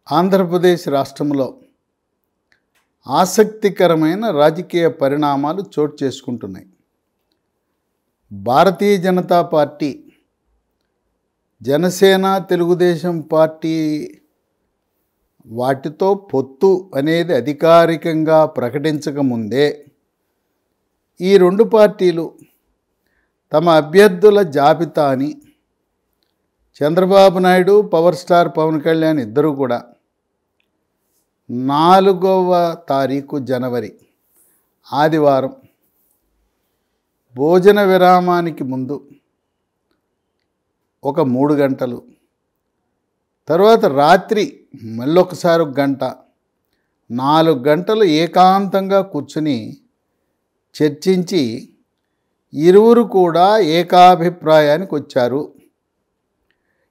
ఆంధ్రప్రదేశ్ రాష్ట్రంలో ఆసక్తికరమైన రాజకీయ పరిణామాలు చోటు చేసుకుంటున్నాయి. భారతీయ జనతా పార్టీ, జనసేన, తెలుగుదేశం పార్టీ వాటితో పొత్తు అనేది అధికారికంగా ప్రకటించకముందే ఈ రెండు పార్టీలు తమ అభ్యర్థుల జాబితాని చంద్రబాబు నాయుడు, పవర్ స్టార్ పవన్ కళ్యాణ్ ఇద్దరూ కూడా 4వ తారీఖు జనవరి ఆదివారం భోజన విరామానికి ముందు ఒక 3 గంటలు, తర్వాత రాత్రి మళ్ళొకసారి 1 గంట, 4 గంటలు ఏకాంతంగా కూర్చుని చర్చించి ఇరువురు కూడా ఏకాభిప్రాయానికి వచ్చారు.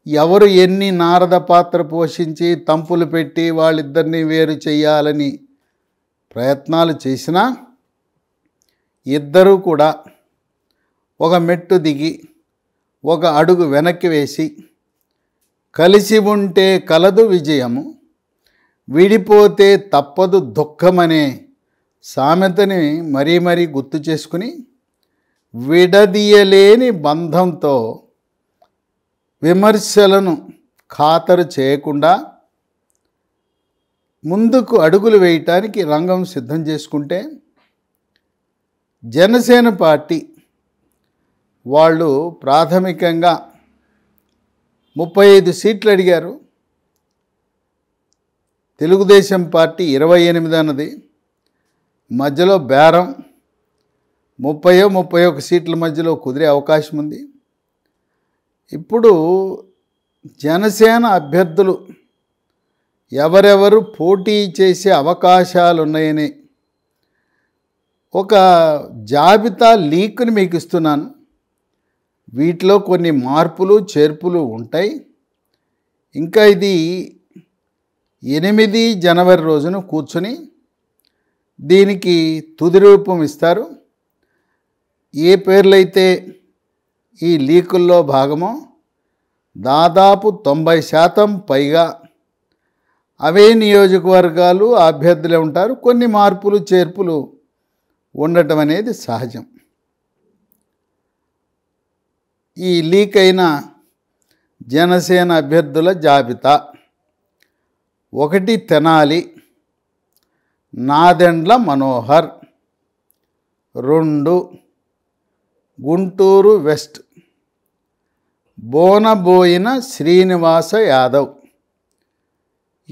ఎవరు ఎన్ని నారద పాత్ర పోషించి తంపులు పెట్టి వాళ్ళిద్దరినీ వేరు చేయాలని ప్రయత్నాలు చేసినా ఇద్దరూ కూడా ఒక మెట్టు దిగి ఒక అడుగు వెనక్కి వేసి కలిసి ఉంటే కలదు విజయము, విడిపోతే తప్పదు దుఃఖమనే సామెతని మరీ మరీ గుర్తు చేసుకుని విడదీయలేని బంధంతో విమర్శలను ఖాతరు చేయకుండా ముందుకు అడుగులు వేయటానికి రంగం సిద్ధం చేసుకుంటే, జనసేన పార్టీ వాళ్ళు ప్రాథమికంగా 35 సీట్లు అడిగారు. తెలుగుదేశం పార్టీ 28 అన్నది. మధ్యలో బేరం 30-31 సీట్ల మధ్యలో కుదిరే అవకాశం ఉంది. ఇప్పుడు జనసేన అభ్యర్థులు ఎవరెవరు పోటీ చేసే అవకాశాలు ఉన్నాయని ఒక జాబితా లీక్ని మీకు ఇస్తున్నాను. వీటిలో కొన్ని మార్పులు చేర్పులు ఉంటాయి. ఇంకా ఇది 8 జనవరి రోజున కూర్చొని దీనికి తుది రూపం ఇస్తారు. ఏ పేర్లైతే ఈ లీకుల్లో భాగమో దాదాపు 90% పైగా అవే నియోజకవర్గాలు అభ్యర్థులే ఉంటారు. కొన్ని మార్పులు చేర్పులు ఉండటం అనేది సహజం. ఈ లీక్ అయిన జనసేన అభ్యర్థుల జాబితా: 1 తెనాలి నాదెండ్ల మనోహర్, 2 గుంటూరు వెస్ట్ బోనబోయిన శ్రీనివాస యాదవ్.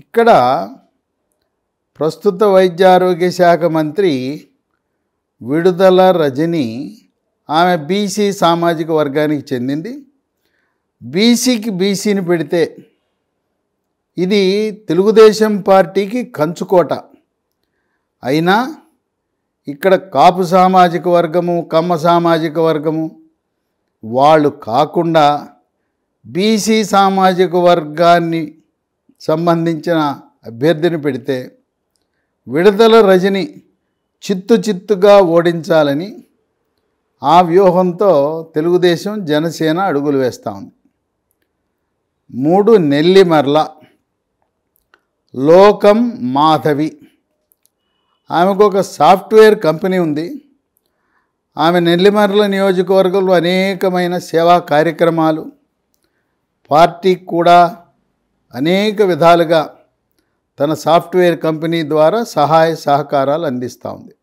ఇక్కడ ప్రస్తుత వైద్యారోగ్య శాఖ మంత్రి విడుదల రజని, ఆమె బీసీ సామాజిక వర్గానికి చెందింది. బీసీకి బీసీని పెడితే ఇది తెలుగుదేశం పార్టీకి కంచుకోట. అయినా ఇక్కడ కాపు సామాజిక వర్గము, కమ్మ సామాజిక వర్గము వాళ్ళు కాకుండా బీసీ సామాజిక వర్గాన్ని సంబంధించిన అభ్యర్థిని పెడితే విడుదల రజని చిత్తుగా ఓడించాలని ఆ వ్యూహంతో తెలుగుదేశం, జనసేన అడుగులు వేస్తూ ఉంది. 3 నెల్లిమర్ల లోకం మాధవి, ఆమెకు ఒక సాఫ్ట్వేర్ కంపెనీ ఉంది. ఆమె నెల్లిమర్ల నియోజకవర్గంలో అనేకమైన సేవా కార్యక్రమాలు, పార్టీకి కూడా అనేక విధాలుగా తన సాఫ్ట్వేర్ కంపెనీ ద్వారా సహాయ సహకారాలు అందిస్తూ ఉంది.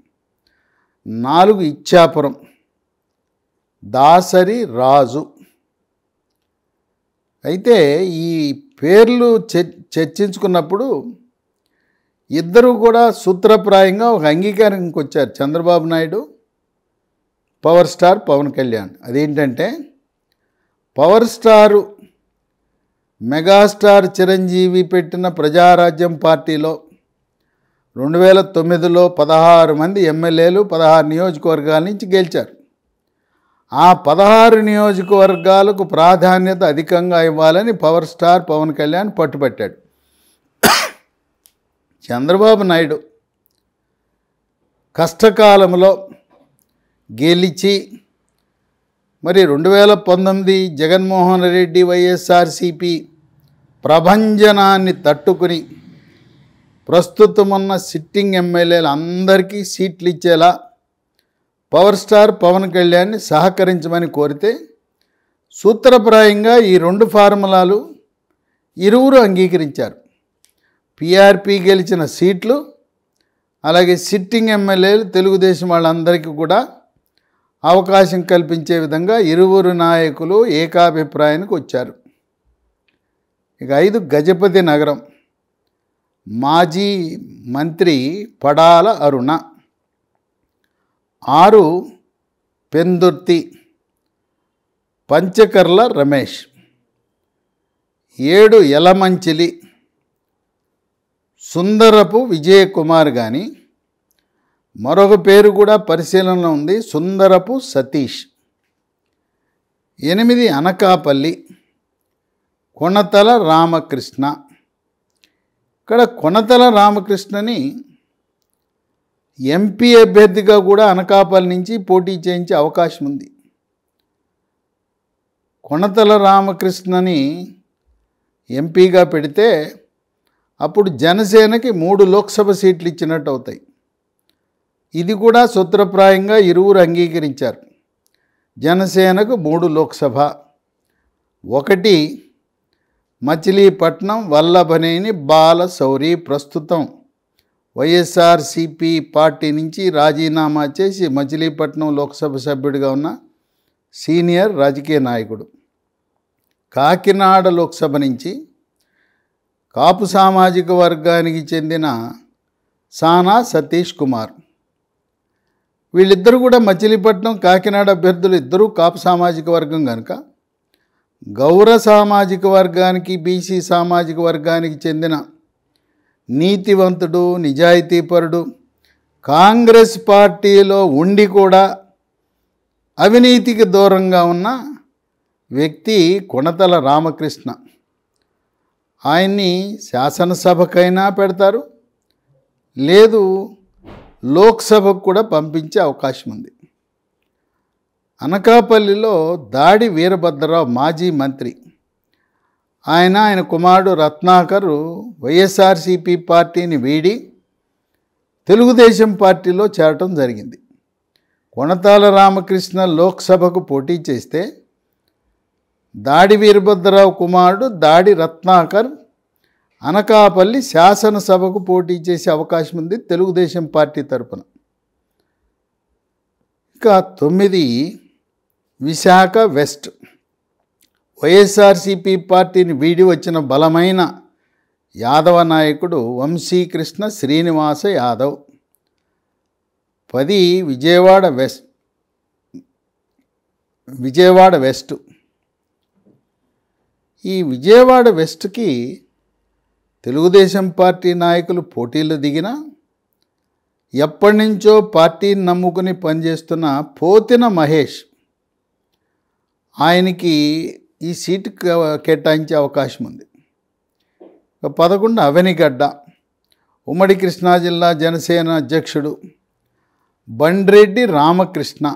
4 ఇచ్చాపురం దాసరి రాజు. అయితే ఈ పేర్లు చర్చించుకున్నప్పుడు ఇద్దరు కూడా సూత్రప్రాయంగా ఒక అంగీకారానికి వచ్చారు. Chandrababu Naidu, power star Pawan Kalyan. అదేంటంటే, పవర్ స్టారు మెగాస్టార్ చిరంజీవి పెట్టిన ప్రజారాజ్యం పార్టీలో 2009లో 16 మంది ఎమ్మెల్యేలు 16 నియోజకవర్గాల నుంచి గెలిచారు. ఆ 16 నియోజకవర్గాలకు ప్రాధాన్యత అధికంగా ఇవ్వాలని పవర్ స్టార్ పవన్ కళ్యాణ్ పట్టుబట్టాడు. చంద్రబాబు నాయుడు కష్టకాలంలో గెలిచి మరి 2019 జగన్మోహన్ రెడ్డి వైఎస్ఆర్సీపీ ప్రభంజనాన్ని తట్టుకుని ప్రస్తుతం ఉన్న సిట్టింగ్ ఎమ్మెల్యేలు అందరికీ సీట్లు ఇచ్చేలా పవర్ స్టార్ పవన్ కళ్యాణ్ని సహకరించమని కోరితే సూత్రప్రాయంగా ఈ 2 ఫార్ములాలు ఇరువురు అంగీకరించారు. పీఆర్పీ గెలిచిన సీట్లు, అలాగే సిట్టింగ్ ఎమ్మెల్యేలు తెలుగుదేశం వాళ్ళందరికీ కూడా అవకాశం కల్పించే విధంగా ఇరువురు నాయకులు ఏకాభిప్రాయానికి వచ్చారు. ఇక 5 గజపతి నగరం మాజీ మంత్రి పడాల అరుణ, 6 పెందుర్తి పంచకర్ల రమేష్, 7 యలమంచిలి సుందరపు విజయకుమార్ గాని మరొక పేరు కూడా పరిశీలనలో ఉంది, సుందరపు సతీష్, 8 అనకాపల్లి కొనతల రామకృష్ణ. ఇక్కడ కొనతల రామకృష్ణని ఎంపీ అభ్యర్థిగా కూడా అనకాపల్లి నుంచి పోటీ చేయించే అవకాశం ఉంది. కొనతల రామకృష్ణని ఎంపీగా పెడితే అప్పుడు జనసేనకి 3 లోక్సభ సీట్లు ఇచ్చినట్టు అవుతాయి. ఇది కూడా సూత్రప్రాయంగా ఇరువురు అంగీకరించారు. జనసేనకు 3 లోక్సభ, 1 మచిలీపట్నం వల్లభనేని బాలశౌరి ప్రస్తుతం వైఎస్ఆర్సీపీ పార్టీ నుంచి రాజీనామా చేసి మచిలీపట్నం లోక్సభ సభ్యుడిగా ఉన్న సీనియర్ రాజకీయ నాయకుడు. కాకినాడ లోక్సభ నుంచి కాపు సామాజిక వర్గానికి చెందిన సానా సతీష్ కుమార్. వీళ్ళిద్దరూ కూడా మచిలీపట్నం కాకినాడ అభ్యర్థులు ఇద్దరూ కాపు సామాజిక వర్గం కనుక గౌర సామాజిక వర్గానికి బీసీ సామాజిక వర్గానికి చెందిన నీతివంతుడు నిజాయితీపరుడు కాంగ్రెస్ పార్టీలో ఉండి కూడా అవినీతికి దూరంగా ఉన్న వ్యక్తి కొనతల రామకృష్ణ. ఆయన్ని శాసనసభకైనా పెడతారు, లేదు లోక్సభకు కూడా పంపించే అవకాశం ఉంది. అనకాపల్లిలో దాడి వీరభద్రరావు మాజీ మంత్రి, ఆయన కుమారుడు రత్నాకర్ వైఎస్ఆర్సీపీ పార్టీని వీడి తెలుగుదేశం పార్టీలో చేరటం జరిగింది. కొనతాల రామకృష్ణ లోక్సభకు పోటీ చేస్తే దాడి వీరభద్రరావు కుమారుడు దాడి రత్నాకర్ అనకాపల్లి శాసనసభకు పోటీ చేసే అవకాశం ఉంది తెలుగుదేశం పార్టీ తరపున. ఇక 9 విశాఖ వెస్ట్ వైఎస్ఆర్సీపీ పార్టీని వీడి వచ్చిన బలమైన యాదవ నాయకుడు వంశీకృష్ణ శ్రీనివాస యాదవ్. 10 విజయవాడ వెస్ట్. ఈ విజయవాడ వెస్ట్కి తెలుగుదేశం పార్టీ నాయకులు పోటీలు దిగినా ఎప్పటి నుంచో పార్టీని నమ్ముకుని పనిచేస్తున్న పోతిన మహేష్, ఆయనకి ఈ సీటు కేటాయించే అవకాశం ఉంది. 11 అవనిగడ్డ ఉమ్మడి కృష్ణా జిల్లా జనసేన అధ్యక్షుడు బండ్రెడ్డి రామకృష్ణ,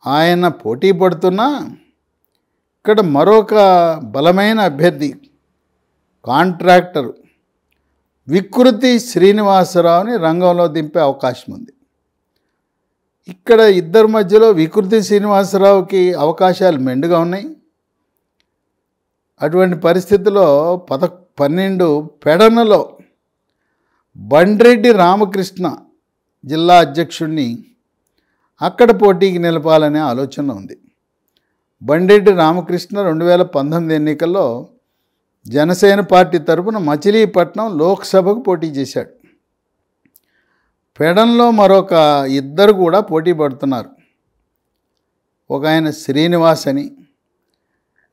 ఆయన పోటీ పడుతున్నా ఇక్కడ మరొక బలమైన అభ్యర్థి కాంట్రాక్టర్ వికృతి శ్రీనివాసరావుని రంగంలో దింపే అవకాశం ఉంది. ఇక్కడ ఇద్దరి మధ్యలో వికృతి శ్రీనివాసరావుకి అవకాశాలు మెండుగా ఉన్నాయి. అటువంటి పరిస్థితిలో 12 పెడనలో బండ్రెడ్డి రామకృష్ణ జిల్లా అధ్యక్షుడిని అక్కడ పోటీకి నిలపాలనే ఆలోచన ఉంది. బండ్రెడ్డి రామకృష్ణ 2019 ఎన్నికల్లో జనసేన పార్టీ తరపున మచిలీపట్నం లోక్సభకు పోటీ చేశాడు. పెడన్లో మరొక 2 కూడా పోటీ పడుతున్నారు. ఒక ఆయన శ్రీనివాస్ అని.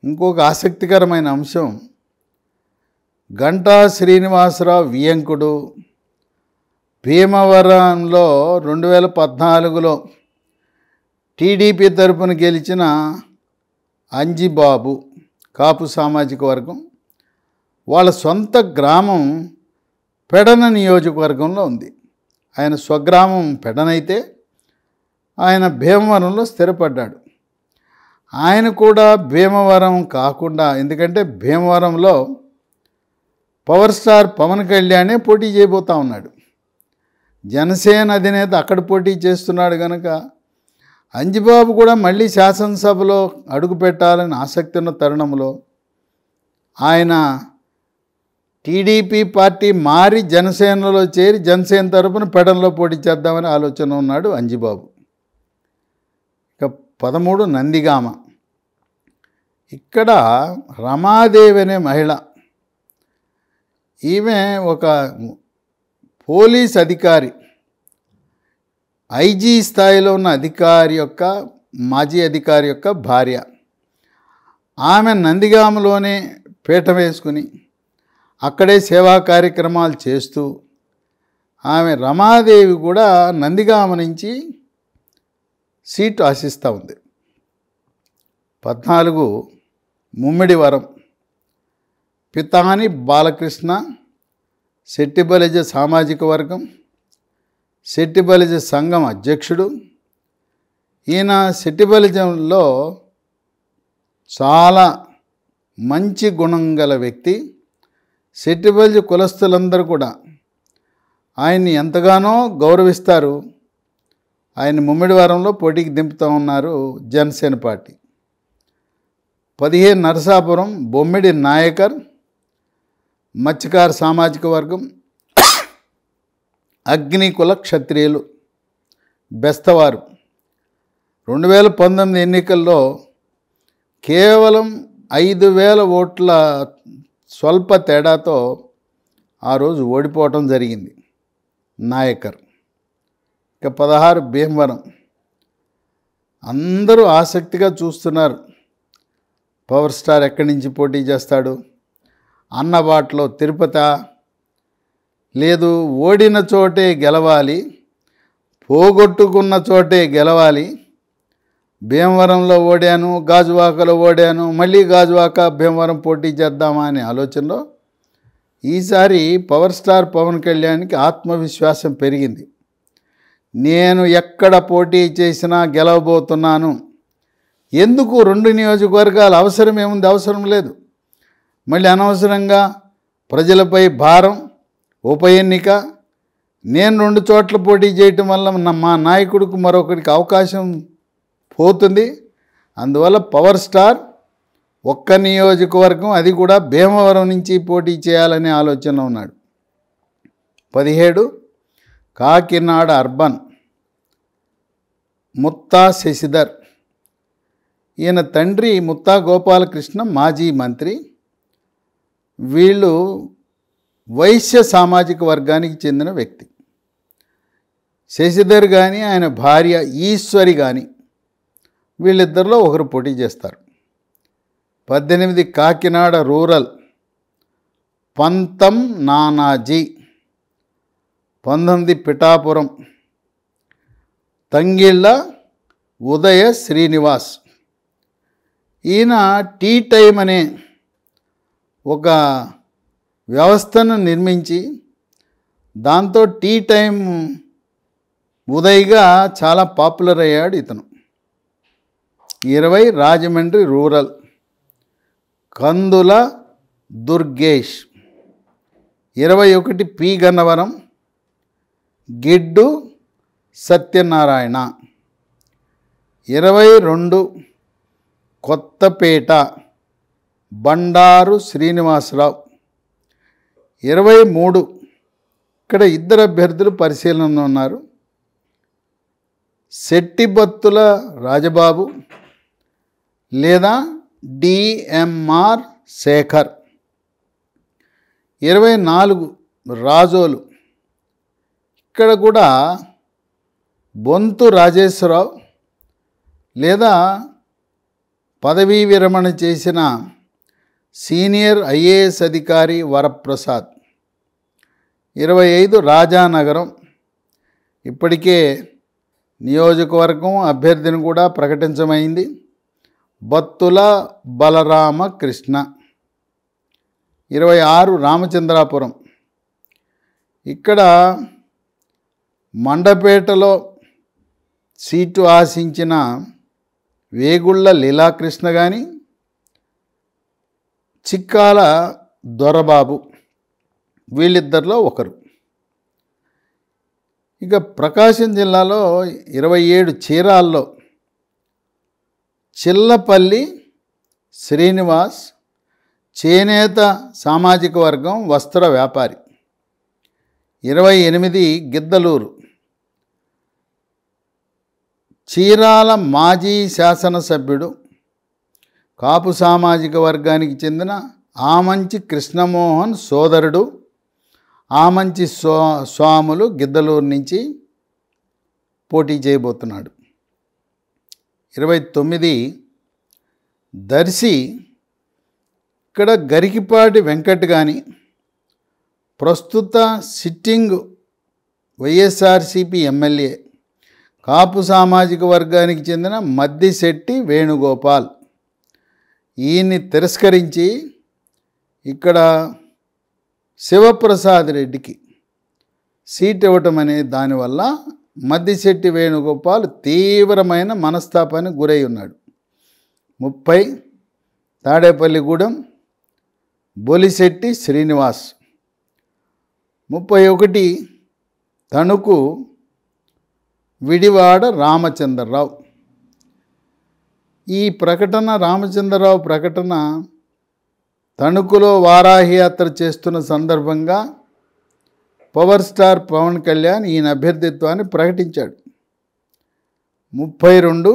ఇంకొక ఆసక్తికరమైన అంశం, గంటా శ్రీనివాసరావు వియంకుడు భీమవరంలో 2014లో టీడీపీ తరపున గెలిచిన అంజిబాబు కాపు సామాజిక వర్గం, వాళ్ళ సొంత గ్రామం పెడన నియోజకవర్గంలో ఉంది. ఆయన స్వగ్రామం పెడనైతే ఆయన భీమవరంలో స్థిరపడ్డాడు. ఆయన కూడా భీమవరం కాకుండా, ఎందుకంటే భీమవరంలో పవర్ స్టార్ పవన్ కళ్యాణే పోటీ చేయబోతా ఉన్నాడు. జనసేన అధినేత అక్కడ పోటీ చేస్తున్నాడు కనుక అంజిబాబు కూడా మళ్ళీ శాసనసభలో అడుగు పెట్టాలని ఆసక్తి ఉన్న తరుణంలో ఆయన టీడీపీ పార్టీ మారి జనసేనలో చేరి జనసేన తరపున పెడంలో పోటీ చేద్దామని ఆలోచన ఉన్నాడు అంజిబాబు. ఇక 13 నందిగామ. ఇక్కడ రమాదేవి అనే మహిళ, ఈమె ఒక పోలీస్ అధికారి, ఐజీ స్థాయిలో ఉన్న అధికారి యొక్క మాజీ అధికారి యొక్క భార్య. ఆమె నందిగామలోనే పీట వేసుకుని అక్కడే సేవా కార్యక్రమాలు చేస్తూ ఆమె రమాదేవి కూడా నందిగామ నుంచి సీటు ఆశిస్తూ ఉంది. 14 ముమ్మిడివరం. పితాని బాలకృష్ణ శెట్టిబలిజ సామాజిక వర్గం, శెట్టిబలిజ సంఘం అధ్యక్షుడు. ఈయన శెట్టిబలిజంలో చాలా మంచి గుణం గల వ్యక్తి. శెట్టిబలిజ కులస్తులందరూ కూడా ఆయన్ని ఎంతగానో గౌరవిస్తారు. ఆయన ముమ్మిడివారంలో పోటీకి దింపుతూ ఉన్నారు జనసేన పార్టీ. 15 నరసాపురం బొమ్మిడి నాయకర్ మత్స్యకార సామాజిక వర్గం, అగ్నికుల క్షత్రియులు బెస్తవారు. 2019 ఎన్నికల్లో కేవలం 5,000 ఓట్ల స్వల్ప తేడాతో ఆ రోజు ఓడిపోవటం జరిగింది నాయకర్. ఇక 16 భీమవరం. అందరూ ఆసక్తిగా చూస్తున్నారు పవర్ స్టార్ ఎక్కడి నుంచి పోటీ చేస్తాడు. అన్నబాట్లో తిరుపతి, లేదు ఓడిన చోటే గెలవాలి, పోగొట్టుకున్న చోటే గెలవాలి. భీమవరంలో ఓడాను, గాజువాకలో ఓడాను, మళ్ళీ గాజువాక భీమవరం పోటీ చేద్దామా అనే ఆలోచనలో ఈసారి పవర్ స్టార్ పవన్ కళ్యాణ్కి ఆత్మవిశ్వాసం పెరిగింది. నేను ఎక్కడ పోటీ చేసినా గెలవబోతున్నాను. ఎందుకు 2 నియోజకవర్గాలు అవసరం ఏముంది? అవసరం లేదు. మళ్ళీ అనవసరంగా ప్రజలపై భారం, ఉప ఎన్నిక. నేను 2 చోట్ల పోటీ చేయటం వల్ల మా నాయకుడికి మరొకరికి అవకాశం పోతుంది. అందువల్ల పవర్ స్టార్ ఒక్క నియోజకవర్గం, అది కూడా భీమవరం నుంచి పోటీ చేయాలనే ఆలోచనలో ఉన్నాడు. 17 కాకినాడ అర్బన్. ముత్తా శశిధర్. ఈయన తండ్రి ముత్తా గోపాలకృష్ణ మాజీ మంత్రి. వీళ్ళు వైశ్య సామాజిక వర్గానికి చెందిన వ్యక్తి. శశిధర్ కానీ ఆయన భార్య ఈశ్వరి కానీ వీళ్ళిద్దరిలో ఒకరు పోటీ చేస్తారు. 18 కాకినాడ రూరల్. పంతం నానాజీ. 19 పిఠాపురం. తంగిళ్ళ ఉదయ శ్రీనివాస్. ఈయన టీ టైం అనే ఒక వ్యవస్థను నిర్మించి దాంతో టీ టైం ఉదయ్గా చాలా పాపులర్ అయ్యాడు ఇతను. 20 రాజమండ్రి రూరల్. కందుల దుర్గేష్. 21 పి గన్నవరం. గిడ్డు సత్యనారాయణ. 22 కొత్తపేట బండారు శ్రీనివాసరావు. 23 ఇక్కడ 2 అభ్యర్థులు పరిశీలనలో ఉన్నారు. శెట్టిబత్తుల రాజబాబు లేదా డిఎంఆర్ శేఖర్. 24 రాజోలు. ఇక్కడ కూడా బొంతు రాజేశ్వరరావు లేదా పదవీ విరమణ చేసిన సీనియర్ ఐఏఎస్ అధికారి వరప్రసాద్. 25 రాజానగరం. ఇప్పటికే నియోజకవర్గం అభ్యర్థిని కూడా ప్రకటించమైంది. బత్తుల బలరామకృష్ణ. 26 రామచంద్రాపురం. ఇక్కడ మండపేటలో సీటు ఆశించిన వేగుళ్ళ లీలాకృష్ణ కానీ చిక్కాల దొరబాబు వీళ్ళిద్దరిలో ఒకరు. ఇక ప్రకాశం జిల్లాలో 27 చీరాల్లో చిల్లపల్లి శ్రీనివాస్ చేనేత సామాజిక వర్గం వస్త్ర వ్యాపారి. 28 గిద్దలూరు చీరాల మాజీ శాసనసభ్యుడు కాపు సామాజిక వర్గానికి చెందిన ఆమంచి కృష్ణమోహన్ సోదరుడు ఆమంచి స్వాములు గిద్దలూరు నుంచి పోటీ చేయబోతున్నాడు. 29 దర్శి ఇక్కడ గరికిపాటి వెంకట్ గాని ప్రస్తుత సిట్టింగ్ వైఎస్ఆర్సిపి ఎమ్మెల్యే కాపు సామాజిక వర్గానికి చెందిన మద్దిశెట్టి వేణుగోపాల్ ఈయన్ని తిరస్కరించి ఇక్కడ శివప్రసాద్ రెడ్డికి సీట్ ఇవ్వటం అనే దానివల్ల మద్దిశెట్టి వేణుగోపాల్ తీవ్రమైన మనస్తాపానికి గురై ఉన్నాడు. 30 తాడేపల్లిగూడెం బొలిశెట్టి శ్రీనివాస్. 31 తణుకు విడివాడ రామచంద్రరావు. ఈ ప్రకటన రామచంద్రరావు ప్రకటన తణుకులో వారాహి యాత్ర చేస్తున్న సందర్భంగా పవర్ స్టార్ పవన్ కళ్యాణ్ ఈయన అభ్యర్థిత్వాన్ని ప్రకటించాడు. 32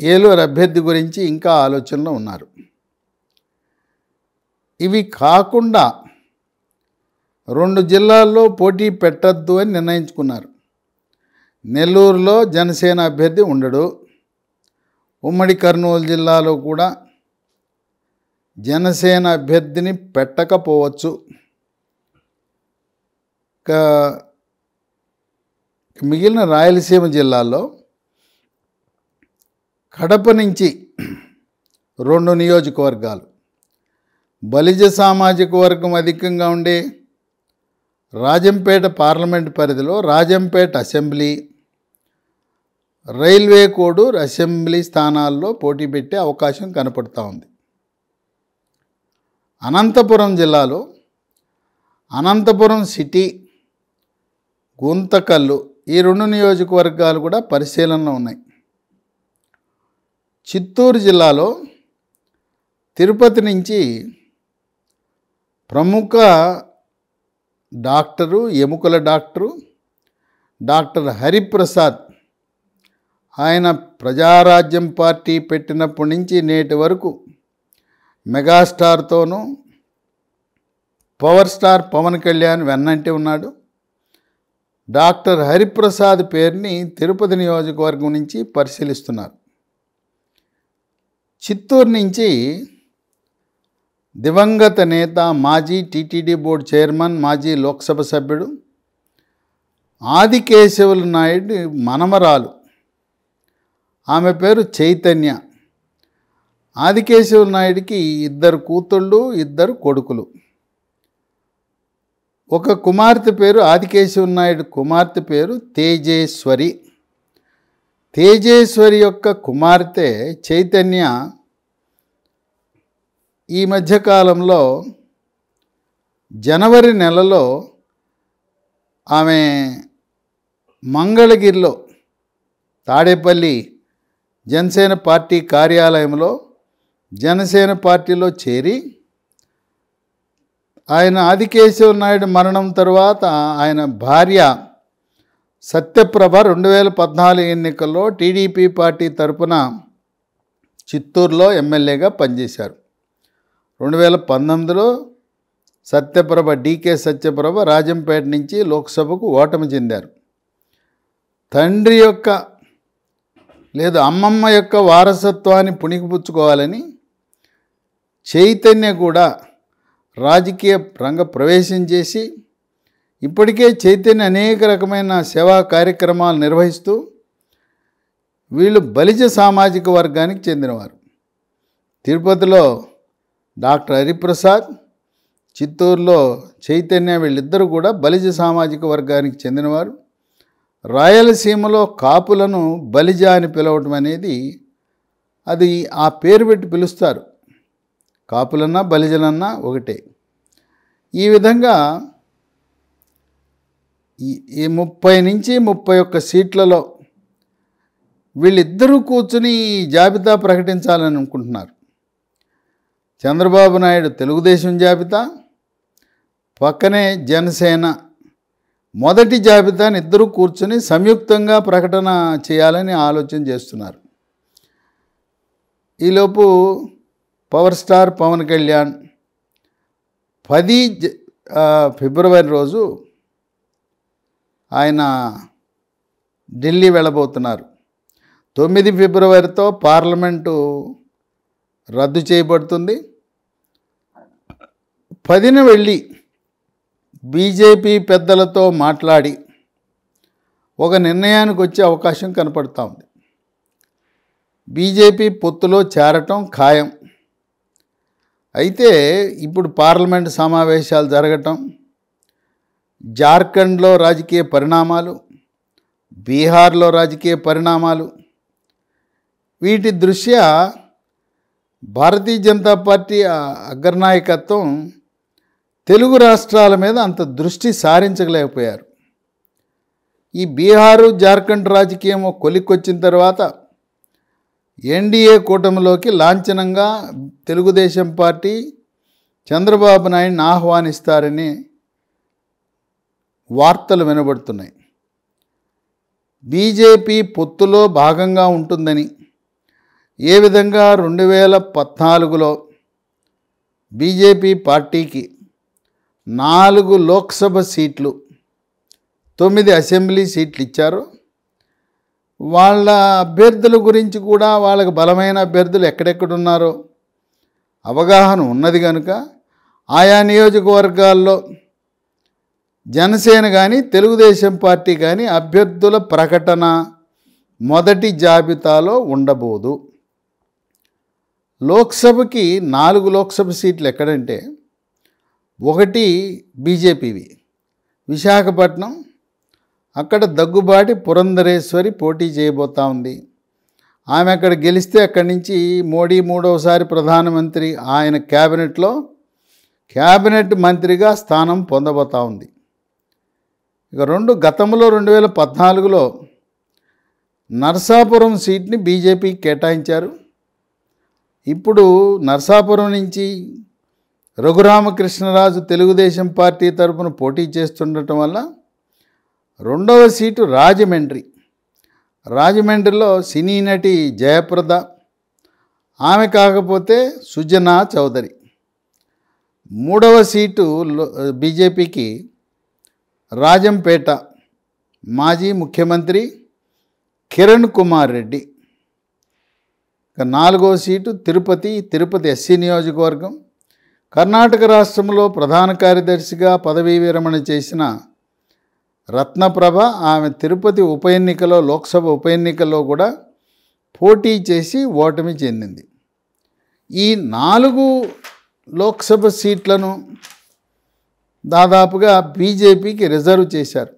ఏలూరు అభ్యర్థి గురించి ఇంకా ఆలోచనలో ఉన్నారు. ఇవి కాకుండా 2 జిల్లాల్లో పోటీ పెట్టద్దు అని నిర్ణయించుకున్నారు. నెల్లూరులో జనసేన అభ్యర్థి ఉండడు. ఉమ్మడి కర్నూలు జిల్లాలో కూడా జనసేన అభ్యర్థిని పెట్టకపోవచ్చు. మిగిలిన రాయలసీమ జిల్లాల్లో కడప నుంచి 2 నియోజకవర్గాలు, బలిజ సామాజిక వర్గం అధికంగా ఉండే రాజంపేట పార్లమెంట్ పరిధిలో Rajampet assembly, railway Koduru assembly స్థానాల్లో పోటీ పెట్టే అవకాశం కనపడుతూ ఉంది. అనంతపురం జిల్లాలో అనంతపురం సిటీ, గుంతకల్లు ఈ 2 నియోజకవర్గాలు కూడా పరిశీలనలో ఉన్నాయి. చిత్తూరు జిల్లాలో తిరుపతి నుంచి ప్రముఖ డాక్టరు, ఎముకల డాక్టరు డాక్టర్ హరిప్రసాద్, ఆయన ప్రజారాజ్యం పార్టీ పెట్టినప్పటి నుంచి నేటి వరకు మెగాస్టార్తోనూ పవర్ స్టార్ పవన్ కళ్యాణ్ వెన్నంటి ఉన్నాడు. డాక్టర్ హరిప్రసాద్ పేరుని తిరుపతి నియోజకవర్గం నుంచి పరిశీలిస్తున్నారు. చిత్తూరు నుంచి దివంగత నేత, మాజీ టీటీడీ బోర్డు చైర్మన్, మాజీ లోక్సభ సభ్యుడు ఆదికేశవులు నాయుడు మనమరాలు, ఆమె పేరు చైతన్య. ఆదికేశవులు నాయుడికి 2 కూతుళ్ళు, 2 కొడుకులు. ఒక కుమార్తె పేరు ఆదికేశవులు నాయుడు కుమార్తె పేరు తేజేశ్వరి. తేజేశ్వరి యొక్క కుమార్తె చైతన్య ఈ మధ్యకాలంలో జనవరి నెలలో ఆమె మంగళగిరిలో తాడేపల్లి జనసేన పార్టీ కార్యాలయంలో జనసేన పార్టీలో చేరి ఆయన ఆదికేశవ నాయుడు మరణం తర్వాత ఆయన భార్య సత్యప్రభ 2014 ఎన్నికల్లో టీడీపీ పార్టీ తరపున చిత్తూరులో ఎమ్మెల్యేగా పనిచేశారు. 2019లో సత్యప్రభ, డీకే సత్యప్రభ రాజంపేట నుంచి లోక్సభకు ఓటమి చెందారు. తండ్రి యొక్క లేదా అమ్మమ్మ యొక్క వారసత్వాన్ని పుణికిపుచ్చుకోవాలని చైతన్య కూడా రాజకీయ రంగ ప్రవేశం చేసి ఇప్పటికే చైతన్య అనేక రకమైన సేవా కార్యక్రమాలు నిర్వహిస్తూ వీళ్ళు బలిజ సామాజిక వర్గానికి చెందినవారు. తిరుపతిలో డాక్టర్ హరిప్రసాద్, చిత్తూరులో చైతన్య, వీళ్ళిద్దరూ కూడా బలిజ సామాజిక వర్గానికి చెందినవారు. రాయలసీమలో కాపులను బలిజ అని పిలవటం అనేది అది ఆ పేరు పెట్టి పిలుస్తారు. కాపులన్నా బలిజలన్నా ఒకటే. ఈ విధంగా ఈ 30 నుంచి 31 సీట్లలో వీళ్ళిద్దరూ కూర్చుని జాబితా ప్రకటించాలని అనుకుంటున్నారు. చంద్రబాబు నాయుడు తెలుగుదేశం జాబితా, పక్కనే జనసేన మొదటి జాబితాని ఇద్దరూ కూర్చుని సంయుక్తంగా ప్రకటన చేయాలని ఆలోచన చేస్తున్నారు. ఈలోపు పవర్ స్టార్ పవన్ కళ్యాణ్ 10 ఫిబ్రవరి రోజు ఆయన ఢిల్లీ వెళ్ళబోతున్నారు. 9 ఫిబ్రవరితో పార్లమెంటు రద్దు చేయబడుతుంది. 10న వెళ్ళి బీజేపీ పెద్దలతో మాట్లాడి ఒక నిర్ణయానికి వచ్చే అవకాశం కనపడుతూ ఉంది. బీజేపీ పొత్తులో చేరటం ఖాయం. అయితే ఇప్పుడు పార్లమెంటు సమావేశాలు జరగటం, జార్ఖండ్లో రాజకీయ పరిణామాలు, బీహార్లో రాజకీయ పరిణామాలు, వీటి దృష్ట్యా భారతీయ జనతా పార్టీ అగ్రనాయకత్వం తెలుగు రాష్ట్రాల మీద అంత దృష్టి సారించలేకపోయారు. ఈ బీహారు జార్ఖండ్ రాజకీయం కొలిక్కొచ్చిన తర్వాత ఎన్డీఏ కూటమిలోకి లాంఛనంగా తెలుగుదేశం పార్టీ చంద్రబాబు నాయుడిని ఆహ్వానిస్తారని వార్తలు వినబడుతున్నాయి. బీజేపీ పొత్తులో భాగంగా ఉంటుందని, ఏ విధంగా 2014లో బీజేపీ పార్టీకి 4 లోక్సభ సీట్లు 9 అసెంబ్లీ సీట్లు ఇచ్చారు. వాళ్ళ అభ్యర్థుల గురించి కూడా వాళ్ళకి బలమైన అభ్యర్థులు ఎక్కడెక్కడున్నారో అవగాహన ఉన్నది కనుక ఆయా నియోజకవర్గాల్లో జనసేన కానీ తెలుగుదేశం పార్టీ కానీ అభ్యర్థుల ప్రకటన మొదటి జాబితాలో ఉండబోదు. లోక్సభకి 4 లోక్సభ సీట్లు ఎక్కడంటే, ఒకటి బీజేపీవి విశాఖపట్నం, అక్కడ దగ్గుబాటి పురంధరేశ్వరి పోటీ చేయబోతూ ఉంది. ఆమె అక్కడ గెలిస్తే అక్కడి నుంచి మోడీ 3వసారి ప్రధానమంత్రి, ఆయన క్యాబినెట్ మంత్రిగా స్థానం పొందబోతూ ఉంది. ఇక గతంలో 2014లో నరసాపురం సీట్ని బీజేపీకి కేటాయించారు. ఇప్పుడు నరసాపురం నుంచి రఘురామకృష్ణరాజు తెలుగుదేశం పార్టీ తరపున పోటీ చేస్తుండటం వల్ల 2వ సీటు రాజమండ్రిలో సినీ నటి జయప్రద, ఆమె కాకపోతే సుజనా చౌదరి. 3వ సీటు బీజేపీకి రాజంపేట మాజీ ముఖ్యమంత్రి కిరణ్ కుమార్ రెడ్డి. ఇక 4వ సీటు తిరుపతి ఎస్సీ నియోజకవర్గం. కర్ణాటక రాష్ట్రంలో ప్రధాన కార్యదర్శిగా పదవీ విరమణ చేసిన రత్నప్రభ, ఆమె తిరుపతి లోక్సభ ఉప ఎన్నికల్లో కూడా పోటీ చేసి ఓటమి చెందింది. ఈ 4 లోక్సభ సీట్లను దాదాపుగా బీజేపీకి రిజర్వ్ చేశారు.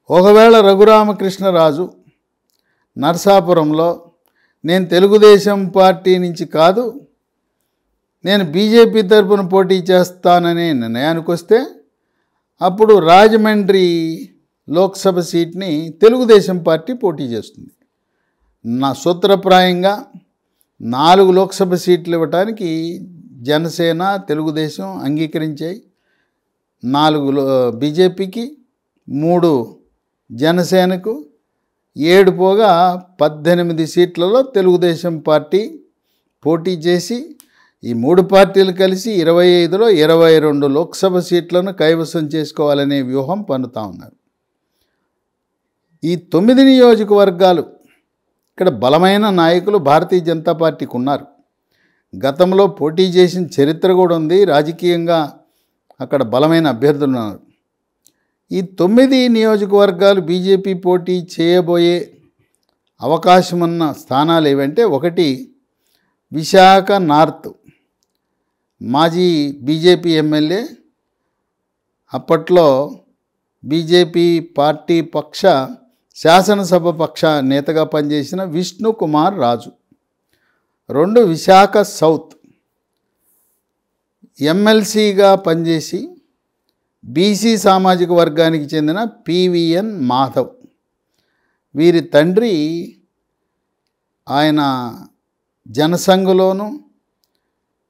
ఒకవేళ రఘురామకృష్ణరాజు నరసాపురంలో నేను తెలుగుదేశం పార్టీ నుంచి కాదు, నేను బీజేపీ తరపున పోటీ చేస్తాననే నిర్ణయానికి వస్తే, అప్పుడు రాజమండ్రి లోక్సభ సీట్ని తెలుగుదేశం పార్టీ పోటీ చేస్తుంది. సూత్రప్రాయంగా 4 లోక్సభ సీట్లు ఇవ్వటానికి జనసేన తెలుగుదేశం అంగీకరించాయి. 4 బీజేపీకి, 3 జనసేనకు, 7 పోగా 18 సీట్లలో తెలుగుదేశం పార్టీ పోటీ చేసి ఈ 3 పార్టీలు కలిసి 25లో 22 లోక్సభ సీట్లను కైవసం చేసుకోవాలనే వ్యూహం పన్నుతా ఉన్నారు. ఈ 9 నియోజకవర్గాలు ఇక్కడ బలమైన నాయకులు భారతీయ జనతా పార్టీకి ఉన్నారు. గతంలో పోటీ చేసిన చరిత్ర కూడా ఉంది. రాజకీయంగా అక్కడ బలమైన అభ్యర్థులు ఉన్నారు. ఈ 9 నియోజకవర్గాలు బీజేపీ పోటీ చేయబోయే అవకాశం ఉన్న స్థానాలు ఏవంటే, ఒకటి విశాఖ నార్త్, మాజీ బీజేపీ ఎమ్మెల్యే, అప్పట్లో బీజేపీ పార్టీ శాసనసభ పక్ష నేతగా పనిచేసిన విష్ణు కుమార్ రాజు. 2 విశాఖ సౌత్, ఎమ్మెల్సీగా పనిచేసి బీసీ సామాజిక వర్గానికి చెందిన పివిఎన్ మాధవ్. వీరి తండ్రి ఆయన జనసంఘలోను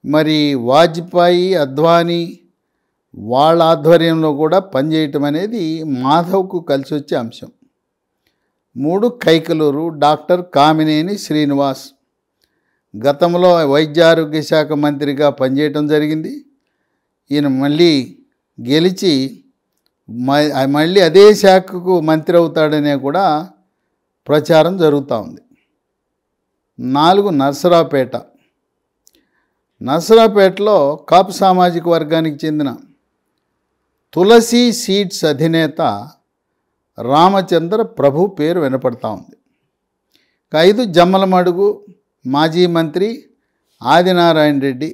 మరి వాజ్పేయి అద్వానీ వాళ్ళ ఆధ్వర్యంలో కూడా పనిచేయటం అనేది మాధవ్కు కలిసి వచ్చే అంశం. 3 కైకలూరు డాక్టర్ కామినేని శ్రీనివాస్ గతంలో వైద్య ఆరోగ్య శాఖ మంత్రిగా పనిచేయటం జరిగింది. ఈయన మళ్ళీ గెలిచి మళ్ళీ అదే శాఖకు మంత్రి అవుతాడనే కూడా ప్రచారం జరుగుతూ ఉంది. 4 నర్సరావుపేట. నర్సరావుపేటలో కాపు సామాజిక వర్గానికి చెందిన తులసి సీడ్స్ అధినేత రామచంద్ర ప్రభు పేరు వినపడతా ఉంది. 5 జమ్మలమడుగు మాజీ మంత్రి ఆదినారాయణ రెడ్డి.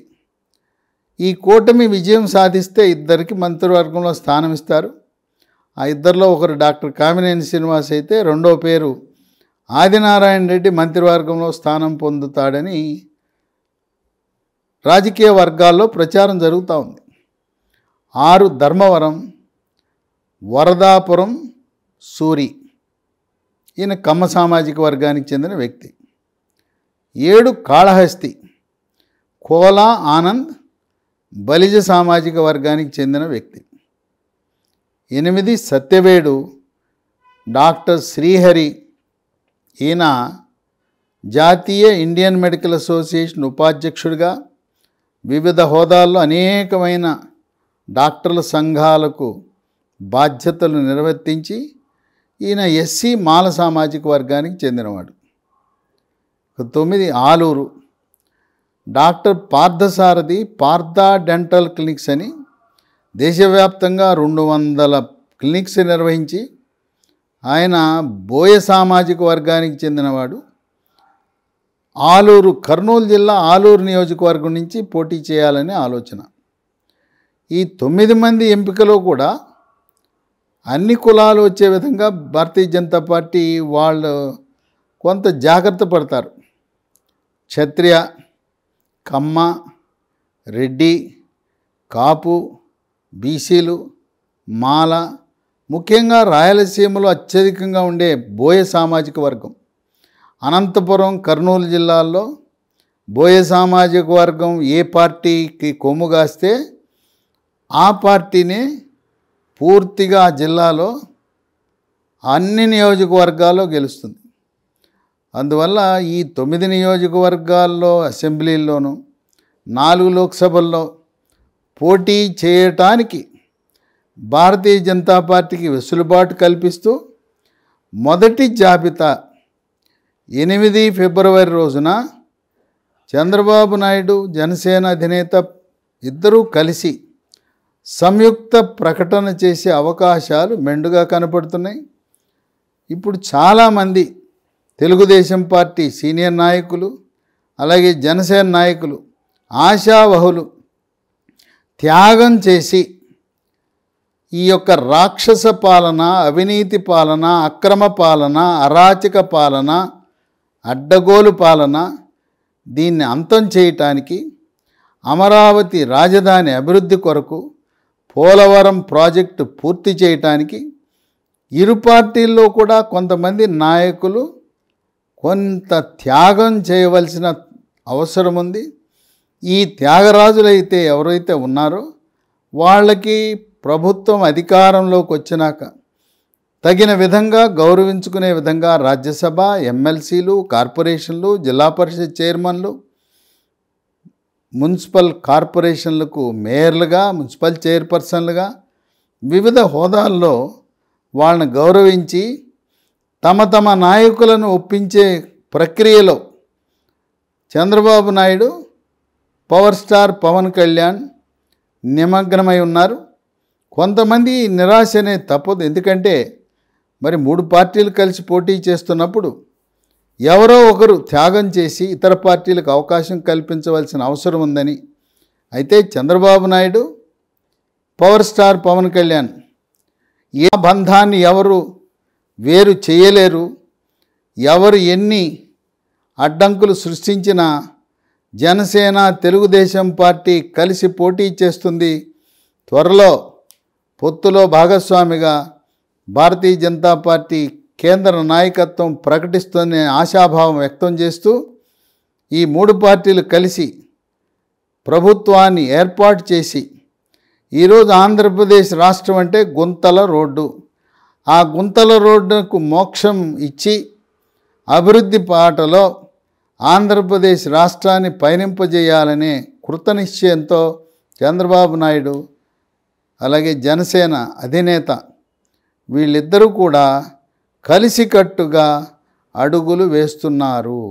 ఈ కూటమి విజయం సాధిస్తే ఇద్దరికి మంత్రివర్గంలో స్థానం ఇస్తారు. ఆ ఇద్దరిలో ఒకరు డాక్టర్ కామినేని శ్రీనివాస్ అయితే రెండో పేరు ఆదినారాయణ రెడ్డి మంత్రివర్గంలో స్థానం పొందుతాడని రాజకీయ వర్గాల్లో ప్రచారం జరుగుతూ ఉంది. 6 ధర్మవరం వరదాపురం సూరి. ఈయన కమ్మ సామాజిక వర్గానికి చెందిన వ్యక్తి. 7 కాళహస్తి కోలా ఆనంద్ బలిజ సామాజిక వర్గానికి చెందిన వ్యక్తి. 8 సత్యవేడు డాక్టర్ శ్రీహరి. ఈయన జాతీయ ఇండియన్ మెడికల్ అసోసియేషన్ ఉపాధ్యక్షుడిగా వివిధ హోదాల్లో అనేకమైన డాక్టర్ల సంఘాలకు బాధ్యతలు నిర్వర్తించి ఈయన ఎస్సీ మాల సామాజిక వర్గానికి చెందినవాడు. 9 Aluru doctor Parthasarathy Partha dental clinics అని దేశవ్యాప్తంగా 200 క్లినిక్స్ నిర్వహించి ఆయన బోయ సామాజిక వర్గానికి చెందినవాడు. ఆలూరు కర్నూలు జిల్లా ఆలూరు నియోజకవర్గం నుంచి పోటీ చేయాలనే ఆలోచన. ఈ 9 మంది ఎంపికలో కూడా అన్ని కులాలు వచ్చే విధంగా భారతీయ జనతా పార్టీ వాళ్ళు కొంత జాగ్రత్త పడతారు. క్షత్రియ, కమ్మ, రెడ్డి, కాపు, బీసీలు, మాల, ముఖ్యంగా రాయలసీమలో అత్యధికంగా ఉండే బోయ సామాజిక వర్గం. అనంతపురం, కర్నూలు జిల్లాల్లో బోయ సామాజిక వర్గం ఏ పార్టీకి కొమ్ముగాస్తే ఆ పార్టీని పూర్తిగా జిల్లాలో అన్ని నియోజకవర్గాల్లో గెలుస్తుంది. అందువల్ల ఈ 9 నియోజకవర్గాల్లో అసెంబ్లీల్లోనూ 4 లోక్సభల్లో పోటీ చేయటానికి భారతీయ జనతా పార్టీకి వెసులుబాటు కల్పిస్తూ మొదటి జాబితా 8 ఫిబ్రవరి రోజున చంద్రబాబు నాయుడు జనసేన అధినేత ఇద్దరూ కలిసి సంయుక్త ప్రకటన చేసే అవకాశాలు మెండుగా కనపడుతున్నాయి. ఇప్పుడు చాలామంది తెలుగుదేశం పార్టీ సీనియర్ నాయకులు అలాగే జనసేన నాయకులు ఆశావహులు త్యాగం చేసి ఈ యొక్క రాక్షస పాలన, అవినీతి పాలన, అక్రమ పాలన, అరాచక పాలన, అడ్డగోలు పాలన దీన్ని అంతం చేయటానికి అమరావతి రాజధాని అభివృద్ధి కొరకు పోలవరం ప్రాజెక్టు పూర్తి చేయటానికి ఇరు పార్టీల్లో కూడా కొంతమంది నాయకులు కొంత త్యాగం చేయవలసిన అవసరం ఉంది. ఈ త్యాగరాజులైతే ఎవరైతే ఉన్నారో వాళ్ళకి ప్రభుత్వం అధికారంలోకి వచ్చినాక తగిన విధంగా గౌరవించుకునే విధంగా రాజ్యసభ, ఎమ్మెల్సీలు, కార్పొరేషన్లు, జిల్లా పరిషత్ చైర్మన్లు, మున్సిపల్ కార్పొరేషన్లకు మేయర్లుగా, మున్సిపల్ చైర్పర్సన్లుగా వివిధ హోదాల్లో వాళ్ళని గౌరవించి తమ తమ నాయకులను ఒప్పించే ప్రక్రియలో చంద్రబాబు నాయుడు, పవర్ స్టార్ పవన్ కళ్యాణ్ నిమగ్నమై ఉన్నారు. కొంతమంది నిరాశనే తప్పదు. ఎందుకంటే మరి 3 పార్టీలు కలిసి పోటీ చేస్తున్నప్పుడు ఎవరో ఒకరు త్యాగం చేసి ఇతర పార్టీలకు అవకాశం కల్పించవలసిన అవసరం ఉందని. అయితే చంద్రబాబు నాయుడు, పవర్ స్టార్ పవన్ కళ్యాణ్ ఏ బంధాన్ని ఎవరు వేరు చేయలేరు. ఎవరు ఎన్ని అడ్డంకులు సృష్టించినా జనసేన తెలుగుదేశం పార్టీ కలిసి పోటీ చేస్తుంది. త్వరలో పొత్తులో భాగస్వామిగా భారతీయ జనతా పార్టీ కేంద్ర నాయకత్వం ప్రకటిస్తుందనే ఆశాభావం వ్యక్తం చేస్తూ ఈ 3 పార్టీలు కలిసి ప్రభుత్వాన్ని ఏర్పాటు చేసి ఈరోజు ఆంధ్రప్రదేశ్ రాష్ట్రం అంటే గుంతల రోడ్డు. ఆ గుంతల రోడ్డుకు మోక్షం ఇచ్చి అభివృద్ధి బాటలో ఆంధ్రప్రదేశ్ రాష్ట్రాన్ని పయనింపజేయాలనే కృతనిశ్చయంతో చంద్రబాబు నాయుడు అలాగే జనసేన అధినేత వీళ్ళిద్దరూ కూడా కలిసికట్టుగా అడుగులు వేస్తున్నారు.